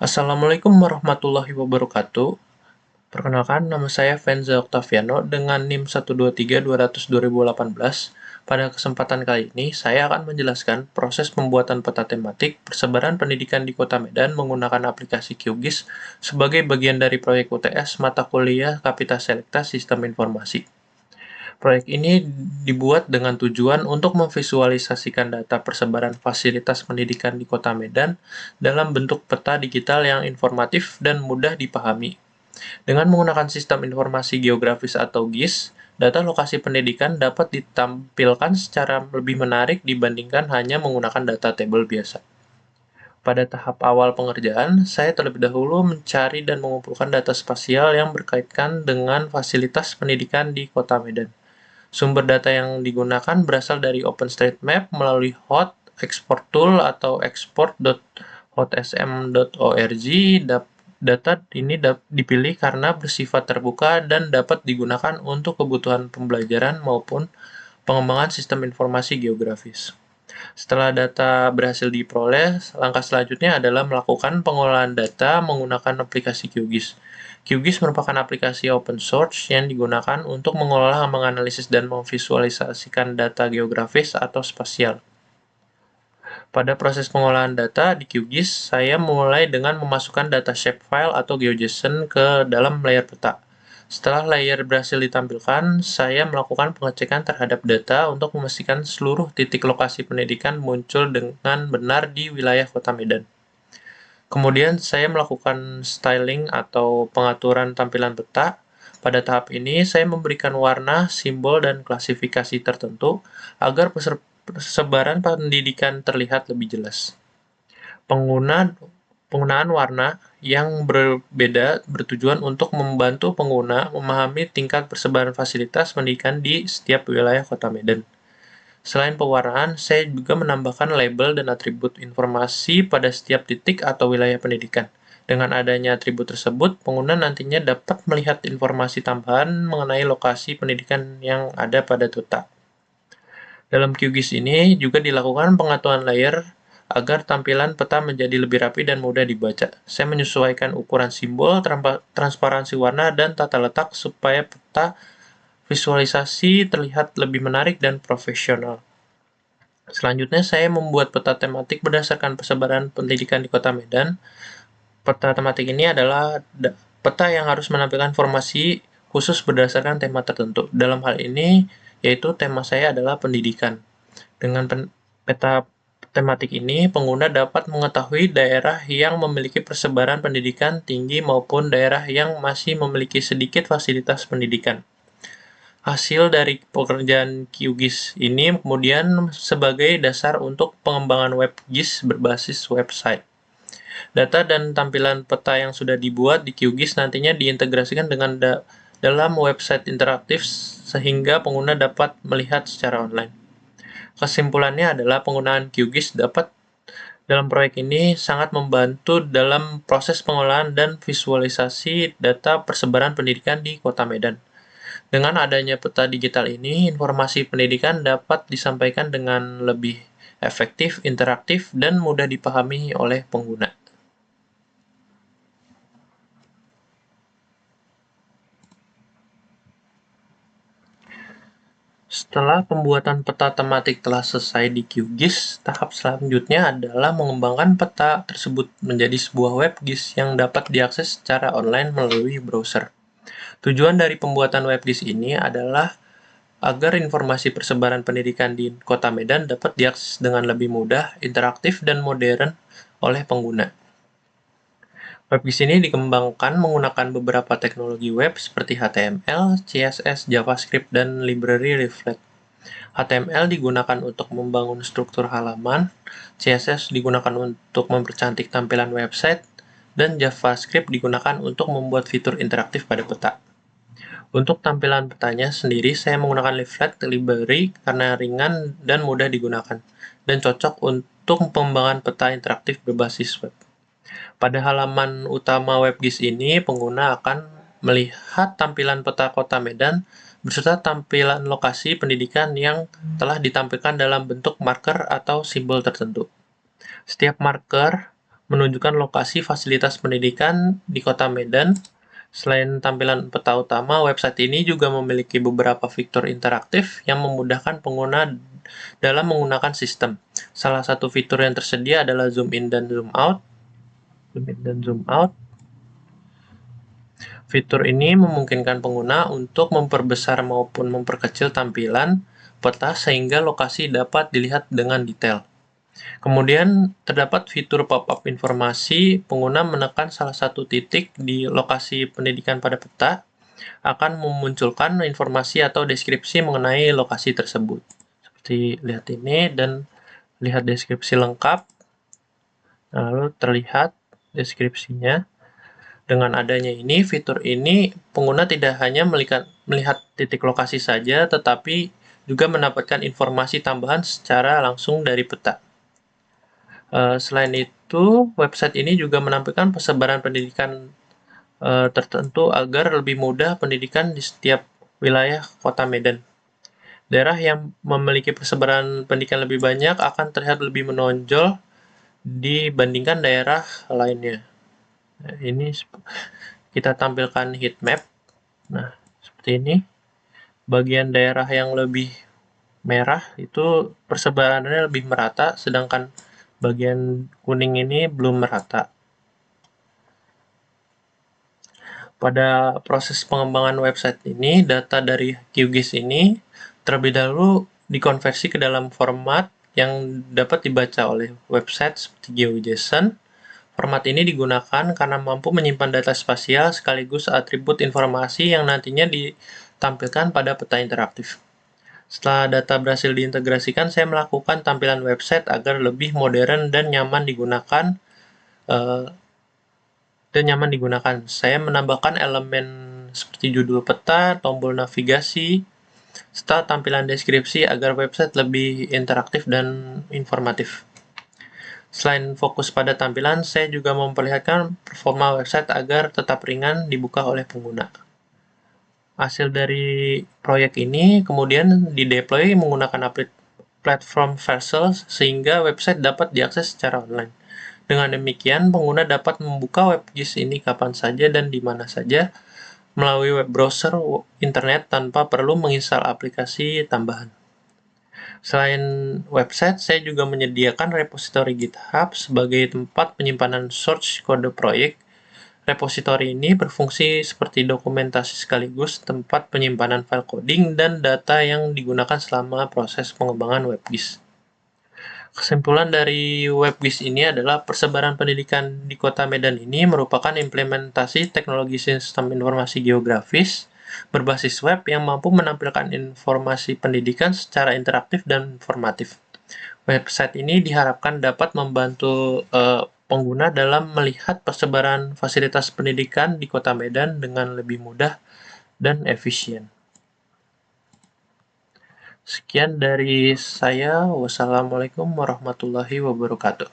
Assalamualaikum warahmatullahi wabarakatuh. Perkenalkan, nama saya Fenza Octaviano dengan NIM 123.200.2018. Pada kesempatan kali ini, saya akan menjelaskan proses pembuatan peta tematik persebaran pendidikan di Kota Medan menggunakan aplikasi QGIS sebagai bagian dari proyek UTS mata kuliah Kapita Selekta Sistem Informasi. Proyek ini dibuat dengan tujuan untuk memvisualisasikan data persebaran fasilitas pendidikan di Kota Medan dalam bentuk peta digital yang informatif dan mudah dipahami. Dengan menggunakan sistem informasi geografis atau GIS, data lokasi pendidikan dapat ditampilkan secara lebih menarik dibandingkan hanya menggunakan data tabel biasa. Pada tahap awal pengerjaan, saya terlebih dahulu mencari dan mengumpulkan data spasial yang berkaitan dengan fasilitas pendidikan di Kota Medan. Sumber data yang digunakan berasal dari OpenStreetMap melalui Hot, Export Tool atau export.hotsm.org. Data ini dipilih karena bersifat terbuka dan dapat digunakan untuk kebutuhan pembelajaran maupun pengembangan sistem informasi geografis. Setelah data berhasil diperoleh, langkah selanjutnya adalah melakukan pengolahan data menggunakan aplikasi QGIS. QGIS merupakan aplikasi open source yang digunakan untuk mengolah, menganalisis, dan memvisualisasikan data geografis atau spasial. Pada proses pengolahan data di QGIS, saya mulai dengan memasukkan data shapefile atau GeoJSON ke dalam layer peta. Setelah layer berhasil ditampilkan, saya melakukan pengecekan terhadap data untuk memastikan seluruh titik lokasi pendidikan muncul dengan benar di wilayah Kota Medan. Kemudian saya melakukan styling atau pengaturan tampilan peta. Pada tahap ini, saya memberikan warna, simbol, dan klasifikasi tertentu agar persebaran pendidikan terlihat lebih jelas. Penggunaan warna yang berbeda bertujuan untuk membantu pengguna memahami tingkat persebaran fasilitas pendidikan di setiap wilayah Kota Medan. Selain pewarnaan, saya juga menambahkan label dan atribut informasi pada setiap titik atau wilayah pendidikan. Dengan adanya atribut tersebut, pengguna nantinya dapat melihat informasi tambahan mengenai lokasi pendidikan yang ada pada peta. Dalam QGIS ini juga dilakukan pengaturan layer agar tampilan peta menjadi lebih rapi dan mudah dibaca. Saya menyesuaikan ukuran simbol, transparansi warna, dan tata letak supaya peta visualisasi terlihat lebih menarik dan profesional. Selanjutnya, saya membuat peta tematik berdasarkan persebaran pendidikan di Kota Medan. Peta tematik ini adalah peta yang harus menampilkan informasi khusus berdasarkan tema tertentu. Dalam hal ini, yaitu tema saya adalah pendidikan. Dengan peta tematik ini, pengguna dapat mengetahui daerah yang memiliki persebaran pendidikan tinggi maupun daerah yang masih memiliki sedikit fasilitas pendidikan. Hasil dari pekerjaan QGIS ini kemudian sebagai dasar untuk pengembangan web GIS berbasis website. Data dan tampilan peta yang sudah dibuat di QGIS nantinya diintegrasikan dengan dalam website interaktif sehingga pengguna dapat melihat secara online. Kesimpulannya adalah penggunaan QGIS dalam proyek ini sangat membantu dalam proses pengolahan dan visualisasi data persebaran pendidikan di Kota Medan. Dengan adanya peta digital ini, informasi pendidikan dapat disampaikan dengan lebih efektif, interaktif, dan mudah dipahami oleh pengguna. Setelah pembuatan peta tematik telah selesai di QGIS, tahap selanjutnya adalah mengembangkan peta tersebut menjadi sebuah web GIS yang dapat diakses secara online melalui browser. Tujuan dari pembuatan web GIS ini adalah agar informasi persebaran pendidikan di Kota Medan dapat diakses dengan lebih mudah, interaktif, dan modern oleh pengguna. Web GIS ini dikembangkan menggunakan beberapa teknologi web seperti HTML, CSS, JavaScript, dan library Reflect. HTML digunakan untuk membangun struktur halaman, CSS digunakan untuk mempercantik tampilan website, dan JavaScript digunakan untuk membuat fitur interaktif pada peta. Untuk tampilan petanya sendiri, saya menggunakan Leaflet library karena ringan dan mudah digunakan, dan cocok untuk pengembangan peta interaktif berbasis web. Pada halaman utama WebGIS ini, pengguna akan melihat tampilan peta Kota Medan beserta tampilan lokasi pendidikan yang telah ditampilkan dalam bentuk marker atau simbol tertentu. Setiap marker menunjukkan lokasi fasilitas pendidikan di Kota Medan. Selain tampilan peta utama, website ini juga memiliki beberapa fitur interaktif yang memudahkan pengguna dalam menggunakan sistem. Salah satu fitur yang tersedia adalah zoom in dan zoom out. Zoom in dan zoom out. Fitur ini memungkinkan pengguna untuk memperbesar maupun memperkecil tampilan peta sehingga lokasi dapat dilihat dengan detail. Kemudian terdapat fitur pop-up informasi. Pengguna menekan salah satu titik di lokasi pendidikan pada peta akan memunculkan informasi atau deskripsi mengenai lokasi tersebut. Seperti lihat ini dan lihat deskripsi lengkap. Lalu terlihat deskripsinya. Dengan adanya ini, fitur ini pengguna tidak hanya melihat titik lokasi saja, tetapi juga mendapatkan informasi tambahan secara langsung dari peta. Selain itu, website ini juga menampilkan persebaran pendidikan tertentu agar lebih mudah pendidikan di setiap wilayah Kota Medan. Daerah yang memiliki persebaran pendidikan lebih banyak akan terlihat lebih menonjol dibandingkan daerah lainnya. Nah, ini kita tampilkan heat map. Nah, seperti ini. Bagian daerah yang lebih merah itu persebarannya lebih merata, sedangkan bagian kuning ini belum merata. Pada proses pengembangan website ini, data dari QGIS ini terlebih dahulu dikonversi ke dalam format yang dapat dibaca oleh website seperti GeoJSON. Format ini digunakan karena mampu menyimpan data spasial sekaligus atribut informasi yang nantinya ditampilkan pada peta interaktif. Setelah data berhasil diintegrasikan, saya melakukan tampilan website agar lebih modern dan nyaman digunakan. Saya menambahkan elemen seperti judul peta, tombol navigasi, serta tampilan deskripsi agar website lebih interaktif dan informatif. Selain fokus pada tampilan, saya juga memperlihatkan performa website agar tetap ringan dibuka oleh pengguna. Hasil dari proyek ini kemudian dideploy menggunakan platform Vercel sehingga website dapat diakses secara online. Dengan demikian, pengguna dapat membuka WebGIS ini kapan saja dan di mana saja melalui web browser internet tanpa perlu menginstal aplikasi tambahan. Selain website, saya juga menyediakan repositori GitHub sebagai tempat penyimpanan source kode proyek. Repositori ini berfungsi seperti dokumentasi sekaligus tempat penyimpanan file coding dan data yang digunakan selama proses pengembangan WebGIS. Kesimpulan dari WebGIS ini adalah persebaran pendidikan di Kota Medan ini merupakan implementasi teknologi sistem informasi geografis berbasis web yang mampu menampilkan informasi pendidikan secara interaktif dan informatif. Website ini diharapkan dapat membantu pengguna dalam melihat persebaran fasilitas pendidikan di Kota Medan dengan lebih mudah dan efisien. Sekian dari saya. Wassalamualaikum warahmatullahi wabarakatuh.